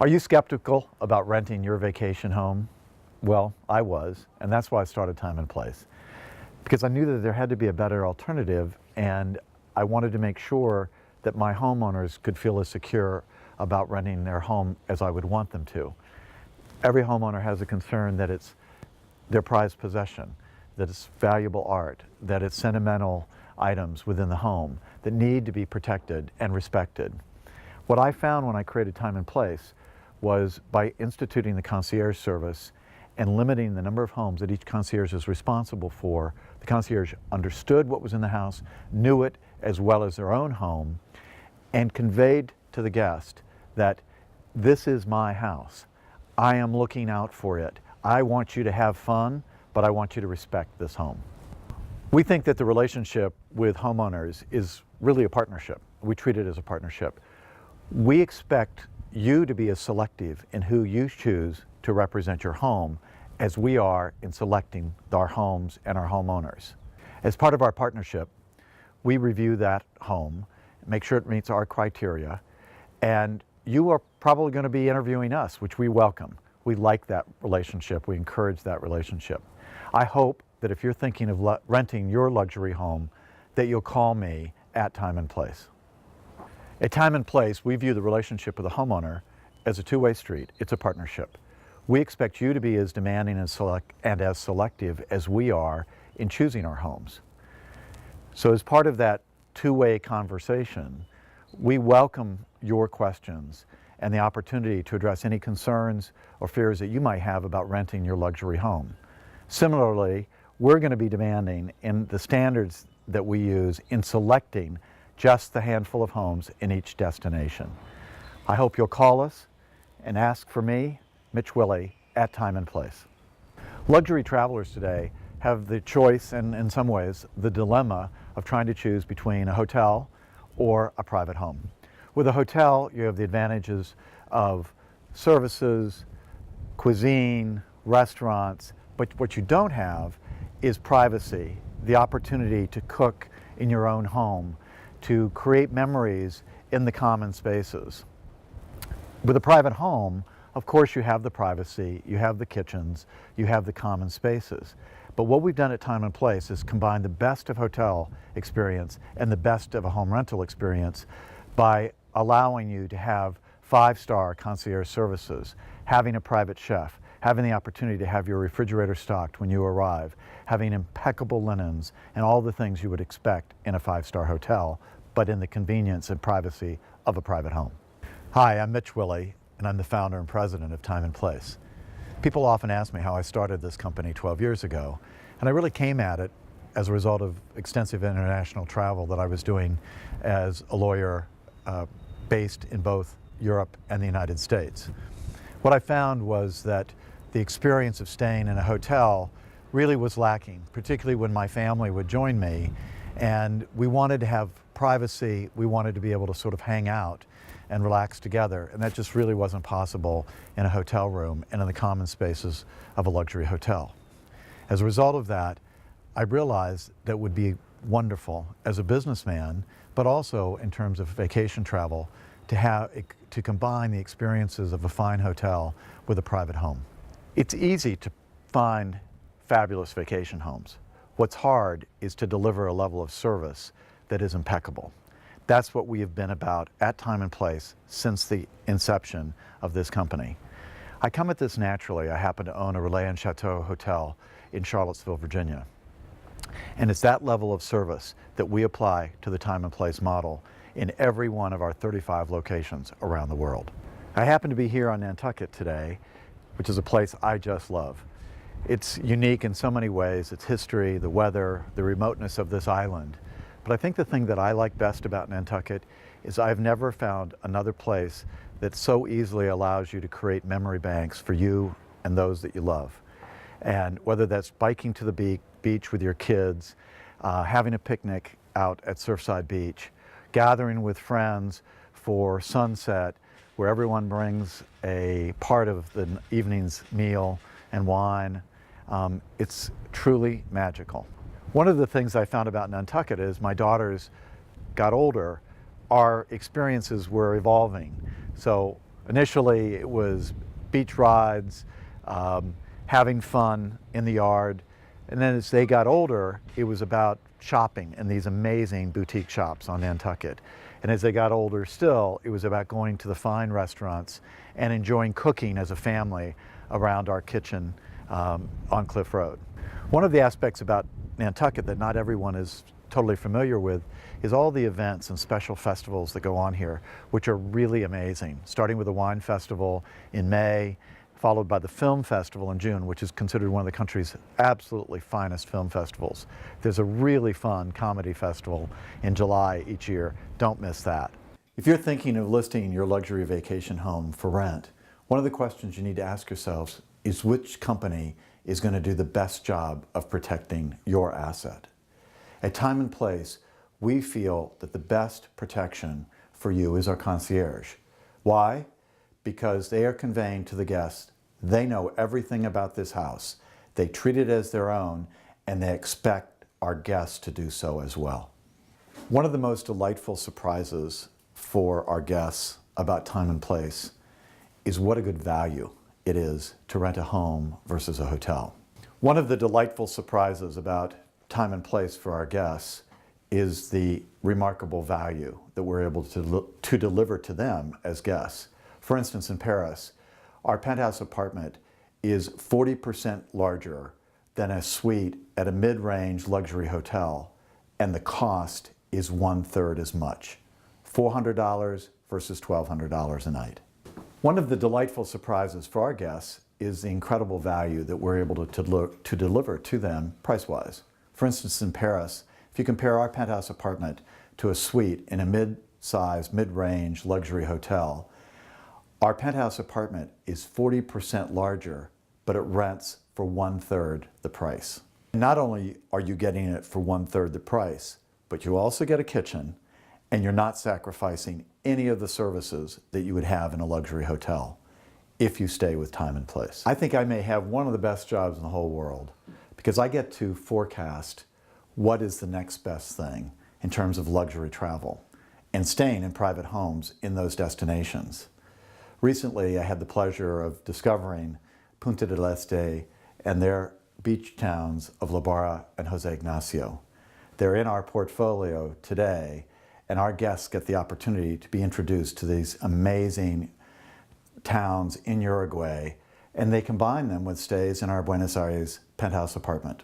Are you skeptical about renting your vacation home? Well, I was, and that's why I started Time and Place. Because I knew that there had to be a better alternative, and I wanted to make sure that my homeowners could feel as secure about renting their home as I would want them to. Every homeowner has a concern that it's their prized possession, that it's valuable art, that it's sentimental items within the home that need to be protected and respected. What I found when I created Time and Place was by instituting the concierge service and limiting the number of homes that each concierge is responsible for, the concierge understood what was in the house, knew it as well as their own home, and conveyed to the guest that this is my house. I am looking out for it. I want you to have fun, but I want you to respect this home. We think that the relationship with homeowners is really a partnership. We treat it as a partnership. We expect you to be as selective in who you choose to represent your home as we are in selecting our homes and our homeowners. As part of our partnership, we review that home, make sure it meets our criteria, and you are probably going to be interviewing us, which we welcome. We like that relationship. We encourage that relationship. I hope that if you're thinking of renting your luxury home, that you'll call me at Time and Place. At Time and Place, we view the relationship with the homeowner as a two-way street. It's a partnership. We expect you to be as demanding and as selective as we are in choosing our homes. So as part of that two-way conversation, we welcome your questions and the opportunity to address any concerns or fears that you might have about renting your luxury home. Similarly, we're going to be demanding in the standards that we use in selecting just the handful of homes in each destination. I hope you'll call us and ask for me, Mitch Willey, at Time and Place. Luxury travelers today have the choice and in some ways the dilemma of trying to choose between a hotel or a private home. With a hotel, you have the advantages of services, cuisine, restaurants, but what you don't have is privacy, the opportunity to cook in your own home, to create memories in the common spaces. With a private home, of course you have the privacy, you have the kitchens, you have the common spaces. But what we've done at Time and Place is combine the best of hotel experience and the best of a home rental experience by allowing you to have 5-star concierge services, having a private chef, having the opportunity to have your refrigerator stocked when you arrive, having impeccable linens and all the things you would expect in a 5-star hotel, but in the convenience and privacy of a private home. Hi, I'm Mitch Willey, and I'm the founder and president of Time and Place. People often ask me how I started this company 12 years ago, and I really came at it as a result of extensive international travel that I was doing as a lawyer based in both Europe and the United States. What I found was that the experience of staying in a hotel really was lacking, particularly when my family would join me, and we wanted to have privacy, we wanted to be able to sort of hang out and relax together, and that just really wasn't possible in a hotel room and in the common spaces of a luxury hotel. As a result of that, I realized that it would be wonderful as a businessman, but also in terms of vacation travel, to combine the experiences of a fine hotel with a private home. It's easy to find fabulous vacation homes. What's hard is to deliver a level of service that is impeccable. That's what we have been about at Time and Place since the inception of this company. I come at this naturally. I happen to own a Relais and Chateau hotel in Charlottesville, Virginia. And it's that level of service that we apply to the Time and Place model in every one of our 35 locations around the world. I happen to be here on Nantucket today, which is a place I just love. It's unique in so many ways, its history, the weather, the remoteness of this island. But I think the thing that I like best about Nantucket is I've never found another place that so easily allows you to create memory banks for you and those that you love. And whether that's biking to the beach with your kids, having a picnic out at Surfside Beach, gathering with friends for sunset, where everyone brings a part of the evening's meal and wine, it's truly magical. One of the things I found about Nantucket is my daughters got older, our experiences were evolving. So Initially, it was beach rides, having fun in the yard. And then as they got older, it was about shopping in these amazing boutique shops on Nantucket. And as they got older still, it was about going to the fine restaurants and enjoying cooking as a family around our kitchen on Cliff Road. One of the aspects about Nantucket that not everyone is totally familiar with is all the events and special festivals that go on here, which are really amazing, starting with the Wine Festival in May, followed by the Film Festival in June, which is considered one of the country's absolutely finest film festivals. There's a really fun comedy festival in July each year. Don't miss that. If you're thinking of listing your luxury vacation home for rent, one of the questions you need to ask yourselves is which company is going to do the best job of protecting your asset. At Time and Place, we feel that the best protection for you is our concierge. Why? Because they are conveying to the guests, they know everything about this house. They treat it as their own, and they expect our guests to do so as well. One of the most delightful surprises for our guests about Time and Place is what a good value it is to rent a home versus a hotel. One of the delightful surprises about Time and Place for our guests is the remarkable value that we're able to deliver to them as guests. For instance, in Paris, our penthouse apartment is 40% larger than a suite at a mid-range luxury hotel, and the cost is 1/3 as much, $400 versus $1,200 a night. One of the delightful surprises for our guests is the incredible value that we're able to deliver to them price-wise. For instance, in Paris, if you compare our penthouse apartment to a suite in a mid-size, mid-range luxury hotel, our penthouse apartment is 40% larger, but it rents for 1/3 the price. Not only are you getting it for 1/3 the price, but you also get a kitchen, and you're not sacrificing any of the services that you would have in a luxury hotel if you stay with Time and Place. I think I may have one of the best jobs in the whole world because I get to forecast what is the next best thing in terms of luxury travel and staying in private homes in those destinations. Recently, I had the pleasure of discovering Punta del Este and their beach towns of La Barra and Jose Ignacio. They're in our portfolio today, and our guests get the opportunity to be introduced to these amazing towns in Uruguay, and they combine them with stays in our Buenos Aires penthouse apartment.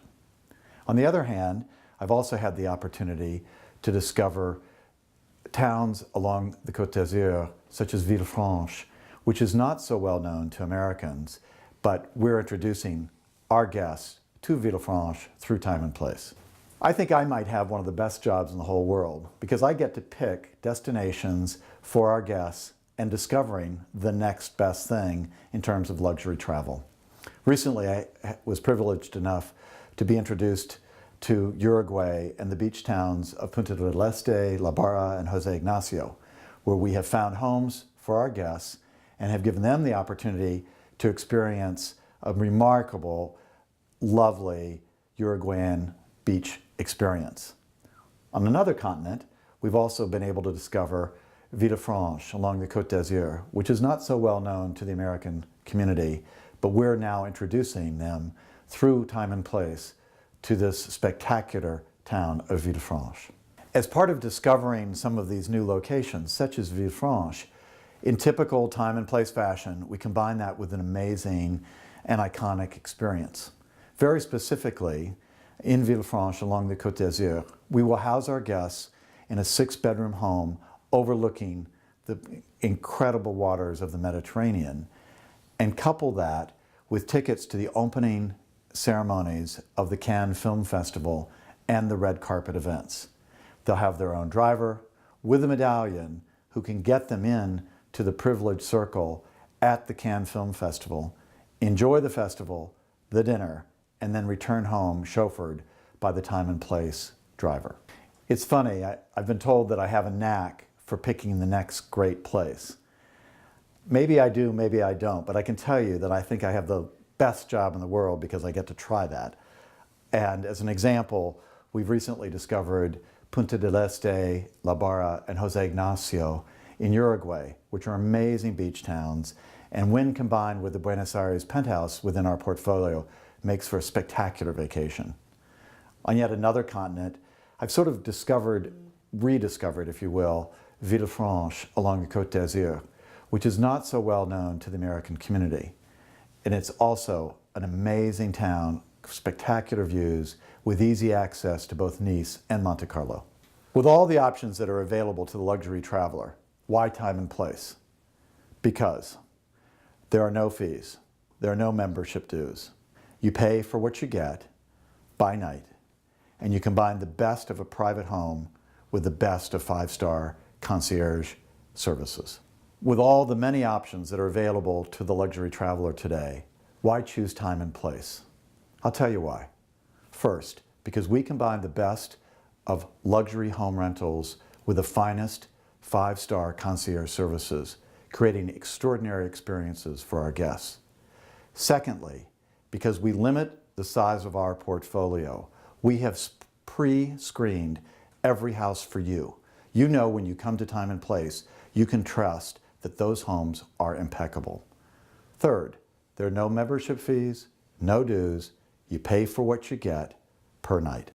On the other hand, I've also had the opportunity to discover towns along the Côte d'Azur, such as Villefranche, which is not so well known to Americans, but we're introducing our guests to Villefranche through Time and Place. I think I might have one of the best jobs in the whole world because I get to pick destinations for our guests and discovering the next best thing in terms of luxury travel. Recently, I was privileged enough to be introduced to Uruguay and the beach towns of Punta del Este, La Barra, and Jose Ignacio, where we have found homes for our guests and have given them the opportunity to experience a remarkable, lovely Uruguayan beach experience. On another continent, we've also been able to discover Villefranche along the Côte d'Azur, which is not so well known to the American community, but we're now introducing them through Time and Place to this spectacular town of Villefranche. As part of discovering some of these new locations, such as Villefranche, in typical Time and Place fashion, we combine that with an amazing and iconic experience. Very specifically, in Villefranche along the Côte d'Azur, we will house our guests in a 6-bedroom home overlooking the incredible waters of the Mediterranean, and couple that with tickets to the opening ceremonies of the Cannes Film Festival and the red carpet events. They'll have their own driver with a medallion who can get them in to the privileged circle at the Cannes Film Festival, enjoy the festival, the dinner, and then return home chauffeured by the Time and Place driver. It's funny, I've been told that I have a knack for picking the next great place. Maybe I do, maybe I don't, but I can tell you that I think I have the best job in the world because I get to try that. And as an example, we've recently discovered Punta del Este, La Barra, and Jose Ignacio in Uruguay, which are amazing beach towns, and when combined with the Buenos Aires penthouse within our portfolio, makes for a spectacular vacation. On yet another continent, I've sort of rediscovered, if you will, Villefranche along the Côte d'Azur, which is not so well known to the American community. And it's also an amazing town, spectacular views, with easy access to both Nice and Monte Carlo. With all the options that are available to the luxury traveler, why time and place? Because there are no fees, there are no membership dues. You pay for what you get by night, and you combine the best of a private home with the best of five-star concierge services. With all the many options that are available to the luxury traveler today, why choose time and place? I'll tell you why. First, because we combine the best of luxury home rentals with the finest five-star concierge services, creating extraordinary experiences for our guests. Secondly, because we limit the size of our portfolio, we have pre-screened every house for you. You know when you come to Time and Place, you can trust that those homes are impeccable. Third, there are no membership fees, no dues. You pay for what you get per night.